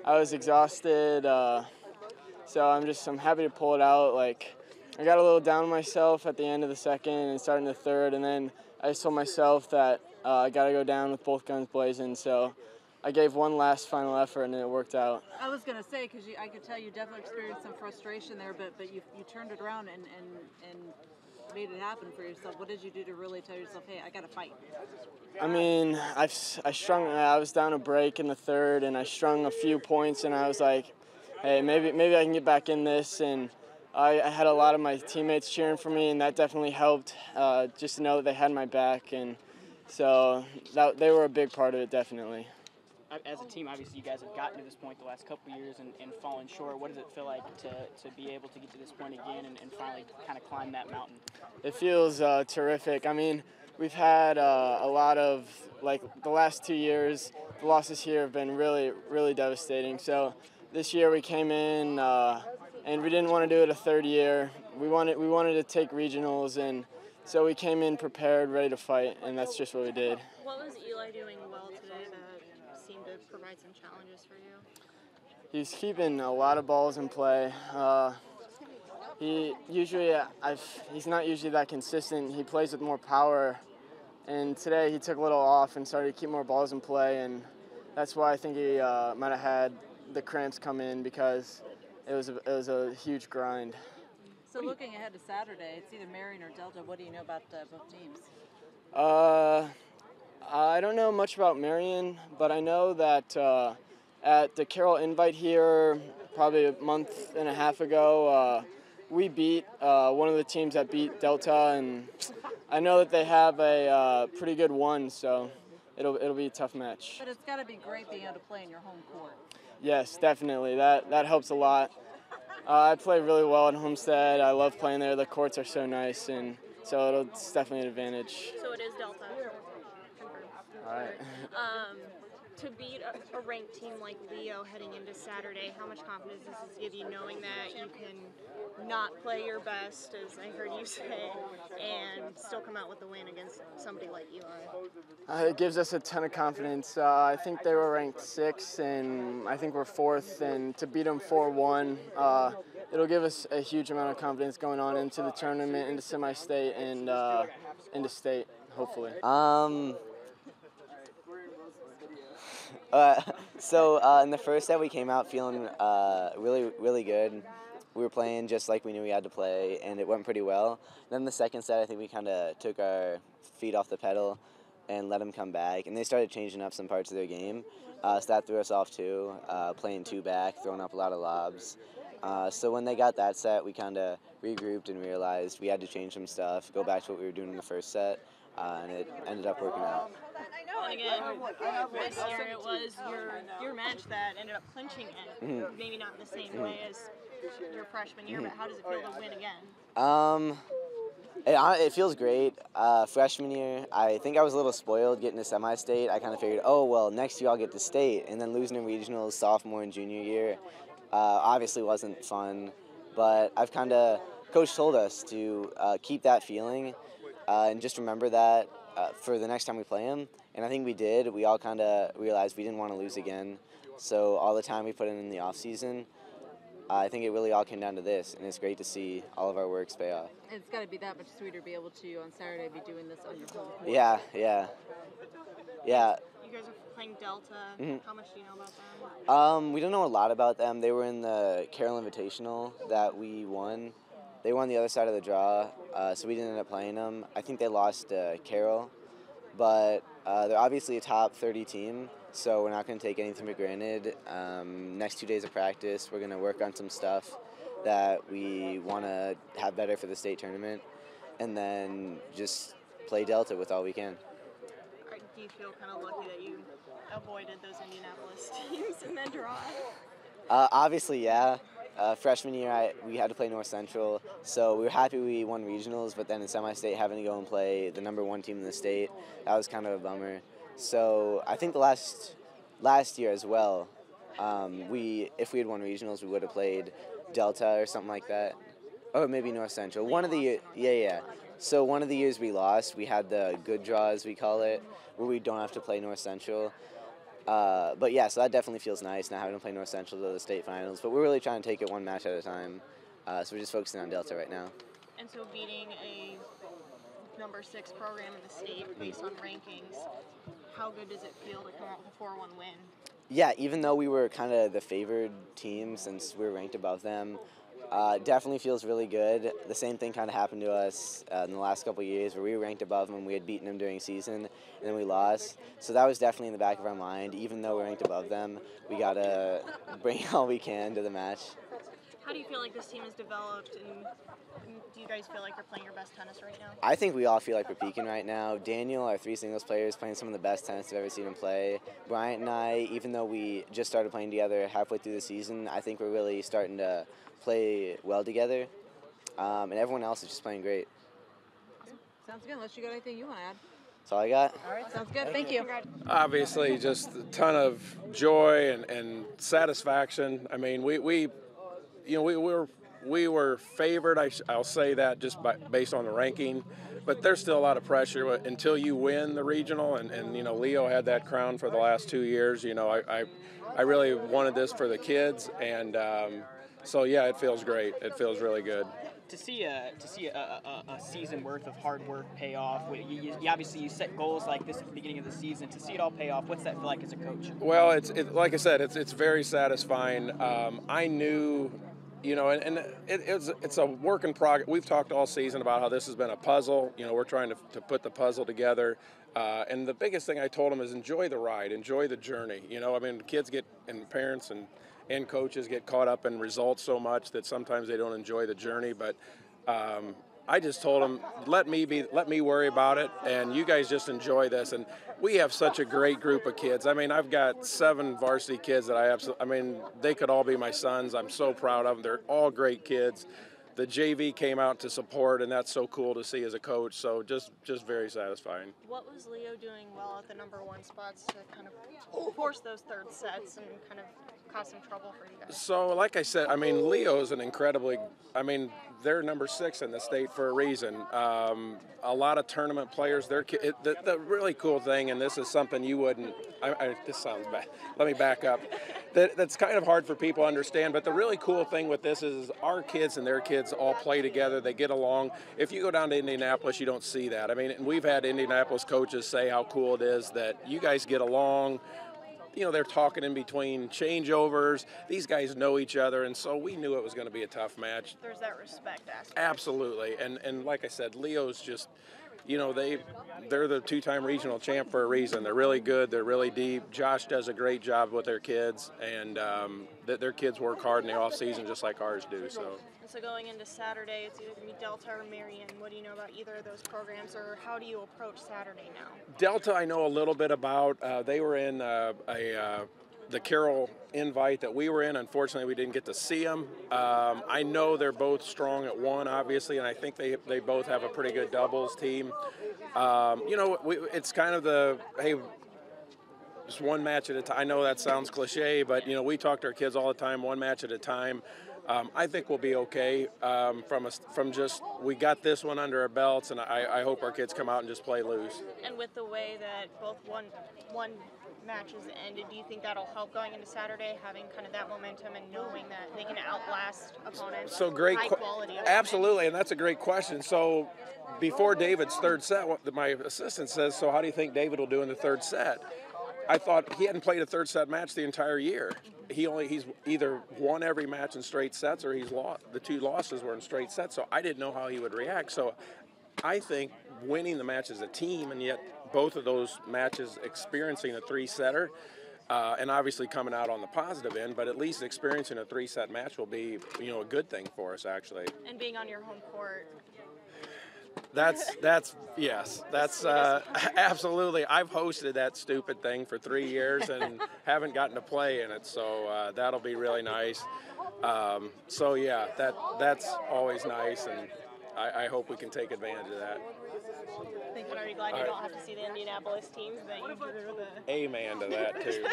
I was exhausted. So I'm happy to pull it out. Like, I got a little down on myself at the end of the second and starting the third, and then I just told myself that I got to go down with both guns blazing. So I gave one last final effort, and it worked out. I was going to say, because I could tell you definitely experienced some frustration there, but you turned it around and made it happen for yourself. What did you do to really tell yourself, hey, I got to fight? I mean, I was down a break in the third, and I strung a few points, and I was like, hey, maybe I can get back in this. And I had a lot of my teammates cheering for me, and that definitely helped, just to know that they had my back. And so they were a big part of it, definitely. As a team, obviously, you guys have gotten to this point the last couple of years and fallen short. What does it feel like to be able to get to this point again and finally kind of climb that mountain? It feels terrific. I mean, we've had a lot of, like, the last 2 years, the losses here have been really, really devastating. So this year we came in and we didn't want to do it a third year. We wanted to take regionals, and so we came in prepared, ready to fight, and that's just what we did. What was Eli doing well today that seemed to provide some challenges for you? He's keeping a lot of balls in play. He's not usually that consistent. He plays with more power, and today he took a little off and started to keep more balls in play, and that's why I think he might have had the cramps come in, because it was a huge grind. So looking ahead to Saturday, it's either Marion or Delta. What do you know about both teams? I don't know much about Marion, but I know that at the Carroll Invite here probably a month and a half ago, we beat one of the teams that beat Delta, and I know that they have a pretty good one, so it'll be a tough match. But it's got to be great being able to play in your home court. Yes, definitely. That helps a lot. I play really well at Homestead. I love playing there. The courts are so nice, and so it's definitely an advantage. So it is Delta. All right. To beat a ranked team like Leo heading into Saturday, how much confidence does this give you, knowing that you can not play your best, as I heard you say, and still come out with the win against somebody like Eli? It gives us a ton of confidence. I think they were ranked 6th, and I think we're 4th, and to beat them 4-1, it'll give us a huge amount of confidence going on into the tournament, into semi-state, and into state, hopefully. In the first set, we came out feeling really, really good. We were playing just like we knew we had to play, and it went pretty well. Then the second set, I think we kind of took our feet off the pedal and let them come back, and they started changing up some parts of their game. So that threw us off too, playing 2 back, throwing up a lot of lobs. So when they got that set, we kind of regrouped and realized we had to change some stuff, go back to what we were doing in the first set, and it ended up working out. And again, this year it was your match that ended up clinching it. Mm-hmm. Maybe not in the same way as your freshman year, but how does it feel to win again? It feels great. Freshman year, I think I was a little spoiled getting to semi-state. I kind of figured, oh, well, next year I'll get to state. And then losing in regionals sophomore and junior year obviously wasn't fun. But I've kind of, Coach told us to keep that feeling and just remember that for the next time we play him. And I think we did. We all kind of realized we didn't want to lose again. So all the time we put in the off season, I think it really all came down to this, and it's great to see all of our works pay off. It's got to be that much sweeter to be able to, on Saturday, be doing this on your home court. Yeah. You guys are playing Delta. Mm-hmm. How much do you know about them? We don't know a lot about them. They were in the Carroll Invitational that we won. They won the other side of the draw, so we didn't end up playing them. I think they lost to Carroll, but they're obviously a top 30 team, so we're not going to take anything for granted. Next 2 days of practice, we're going to work on some stuff that we want to have better for the state tournament, and then just play Delta with all we can. Do you feel kind of lucky that you avoided those Indianapolis teams in that draw? Obviously, yeah. Freshman year, we had to play North Central, so we were happy we won regionals, but then in semi-state having to go and play the #1 team in the state, that was kind of a bummer. So I think the last year as well, if we had won regionals, we would have played Delta or something like that, or maybe North Central. One of the years, yeah. So one of the years we lost, we had the good draw, as we call it, where we don't have to play North Central. But yeah, so that definitely feels nice now having to play North Central to the state finals. But we're really trying to take it one match at a time. So we're just focusing on Delta right now. And so beating a number 6 program in the state based on rankings, how good does it feel to come out with a 4-1 win? Yeah, even though we were kind of the favored team since we were ranked above them, definitely feels really good. The same thing kind of happened to us in the last couple of years where we were ranked above them. We had beaten them during season, and then we lost. So that was definitely in the back of our mind. Even though we're ranked above them, we got to bring all we can to the match. How do you feel like this team has developed, and do you guys feel like you're playing your best tennis right now? I think we all feel like we're peaking right now. Daniel, our 3 singles players, playing some of the best tennis I've ever seen him play. Bryant and I, even though we just started playing together halfway through the season, I think we're really starting to play well together. And everyone else is just playing great. Awesome. Sounds good. Unless you got anything you want to add. That's all I got. All right. Sounds good. Thank you. Obviously, just a ton of joy and satisfaction. I mean, we were favored. I'll say that just based on the ranking, but there's still a lot of pressure until you win the regional. And you know, Leo had that crown for the last 2 years. You know, I really wanted this for the kids, and so yeah, it feels great. It feels really good. To see a season worth of hard work pay off. You obviously you set goals like this at the beginning of the season. To see it all pay off, what's that feel like as a coach? Well, it's like I said, it's very satisfying. I knew, you know, and it's a work in progress. We've talked all season about how this has been a puzzle. You know, we're trying to put the puzzle together. And the biggest thing I told them is enjoy the ride, enjoy the journey. You know, I mean, kids and parents and coaches get caught up in results so much that sometimes they don't enjoy the journey. But I just told them, let me worry about it, and you guys just enjoy this. And we have such a great group of kids. I mean, I've got 7 varsity kids that I mean, they could all be my sons. I'm so proud of them. They're all great kids. The JV came out to support, and that's so cool to see as a coach. So just very satisfying. What was Leo doing well at the number 1 spots to kind of force those third sets and kind of cause some trouble for you guys? So, like I said, I mean, Leo's an incredibly, I mean, they're number 6 in the state for a reason. A lot of tournament players, the really cool thing, and this is something you wouldn't, this sounds bad, let me back up. That's kind of hard for people to understand, but the really cool thing with this is our kids and their kids all play together, they get along. If you go down to Indianapolis, you don't see that. I mean, and we've had Indianapolis coaches say how cool it is that you guys get along. You know, they're talking in between changeovers. These guys know each other, and so we knew it was going to be a tough match. There's that respect aspect. Absolutely, and like I said, Leo's just, you know, they're the 2-time regional champ for a reason. They're really good. They're really deep. Josh does a great job with their kids, and their kids work hard in the off season just like ours do. So going into Saturday, it's either going to be Delta or Marion. What do you know about either of those programs, or how do you approach Saturday now? Delta I know a little bit about. They were in the Carroll invite that we were in. Unfortunately, we didn't get to see them. I know they're both strong at 1, obviously, and I think they both have a pretty good doubles team. You know, it's kind of hey, just one match at a time. I know that sounds cliche, but, you know, we talk to our kids all the time, one match at a time. I think we'll be okay from just, we got this one under our belts, and I hope our kids come out and just play loose. And with the way that both one matches ended, do you think that'll help going into Saturday, having kind of that momentum and knowing that they can outlast opponents? So great, high quality absolutely, and that's a great question. So before David's third set, my assistant says, so how do you think David will do in the third set? I thought he hadn't played a third set match the entire year. He's either won every match in straight sets or he's lost. The 2 losses were in straight sets, so I didn't know how he would react. So I think winning the match as a team, and yet both of those matches experiencing a 3-setter, and obviously coming out on the positive end, but at least experiencing a 3-set match will be, you know, a good thing for us actually. And being on your home court. That's yes, that's absolutely. I've hosted that stupid thing for 3 years and haven't gotten to play in it, so that'll be really nice. So yeah, that's always nice, and I hope we can take advantage of that. Thank you. Are you glad you don't have to see the Indianapolis teams that you drew the? Amen to that too.